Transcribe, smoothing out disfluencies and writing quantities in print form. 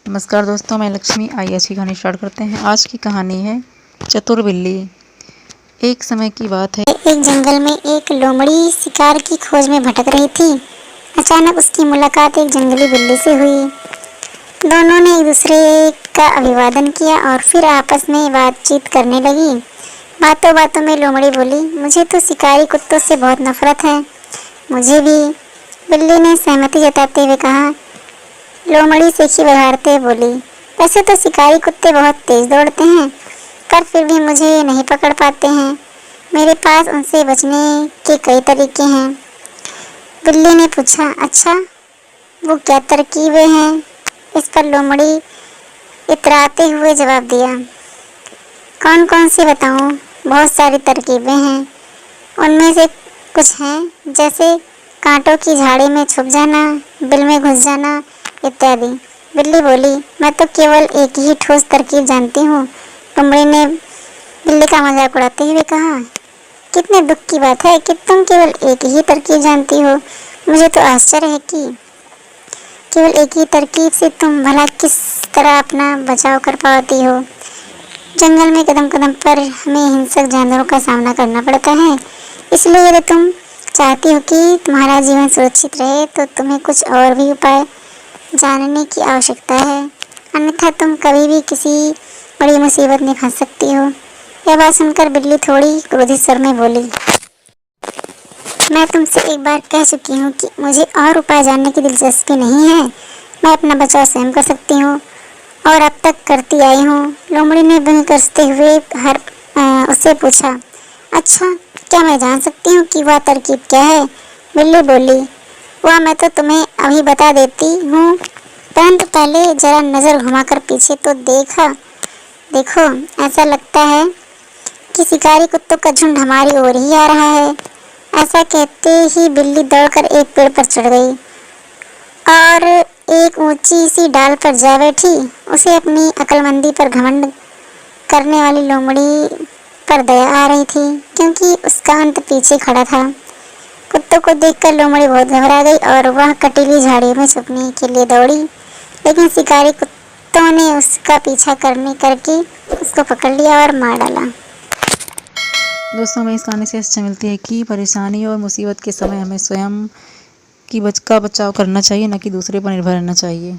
नमस्कार दोस्तों, मैं लक्ष्मी। आइए अच्छी कहानी स्टार्ट करते हैं। आज की कहानी है चतुर बिल्ली। एक समय की बात है, एक जंगल में एक लोमड़ी शिकार की खोज में भटक रही थी। अचानक उसकी मुलाकात एक जंगली बिल्ली से हुई। दोनों ने एक दूसरे का अभिवादन किया और फिर आपस में बातचीत करने लगी। बातों बातों में लोमड़ी बोली, मुझे तो शिकारी कुत्तों से बहुत नफरत है। मुझे भी, बिल्ली ने सहमति जताते हुए कहा। लोमड़ी सेखी बघाड़ते बोली, वैसे तो शिकारी कुत्ते बहुत तेज दौड़ते हैं, पर फिर भी मुझे नहीं पकड़ पाते हैं। मेरे पास उनसे बचने के कई तरीके हैं। बिल्ली ने पूछा, अच्छा, वो क्या तरकीबें हैं? इस पर लोमड़ी इतराते हुए जवाब दिया, कौन कौन सी बताऊं? बहुत सारी तरकीबें हैं। उनमें से कुछ हैं जैसे कांटों की झाड़ी में छुप जाना, बिल में घुस जाना इत्यादि। बिल्ली बोली, मैं तो केवल एक ही ठोस तरकीब जानती हूँ। लोमड़ी ने बिल्ली का मजाक उड़ाते हुए कहा, कितने दुख की बात है कि तुम केवल एक ही तरकीब जानती हो। मुझे तो आश्चर्य है कि केवल एक ही तरकीब से तुम भला किस तरह अपना बचाव कर पाती हो। जंगल में कदम कदम पर हमें हिंसक जानवरों का सामना करना पड़ता है, इसलिए यदि तुम चाहती हो कि तुम्हारा जीवन सुरक्षित रहे तो तुम्हें कुछ और भी उपाय जानने की आवश्यकता है, अन्यथा तुम कभी भी किसी बड़ी मुसीबत में फंस सकती हो। यह बात सुनकर बिल्ली थोड़ी क्रोधित स्वर में बोली, मैं तुमसे एक बार कह चुकी हूँ कि मुझे और उपाय जानने की दिलचस्पी नहीं है। मैं अपना बचाव स्वयं कर सकती हूँ और अब तक करती आई हूँ। लोमड़ी ने व्यंग कसते हुए उससे पूछा, अच्छा, क्या मैं जान सकती हूँ कि वह तरकीब क्या है? बिल्ली बोली, वह मैं तो तुम्हें अभी बता देती हूँ, परंतु पहले जरा नज़र घुमाकर पीछे तो देखो, ऐसा लगता है कि शिकारी कुत्तों का झुंड हमारी ओर ही आ रहा है। ऐसा कहते ही बिल्ली दौड़कर एक पेड़ पर चढ़ गई और एक ऊंची सी डाल पर जा बैठी। उसे अपनी अक्लमंदी पर घमंड करने वाली लोमड़ी पर दया आ रही थी, क्योंकि उसका अंत पीछे खड़ा था। कुत्तों को देखकर लोमड़ी बहुत घबरा गई और वह कटीली झाड़ियों में छुपने के लिए दौड़ी, लेकिन शिकारी कुत्तों ने उसका पीछा करके उसको पकड़ लिया और मार डाला। दोस्तों हमें इस कहानी से शिक्षा मिलती है कि परेशानी और मुसीबत के समय हमें स्वयं की बचाव करना चाहिए, न कि दूसरे पर निर्भर रहना चाहिए।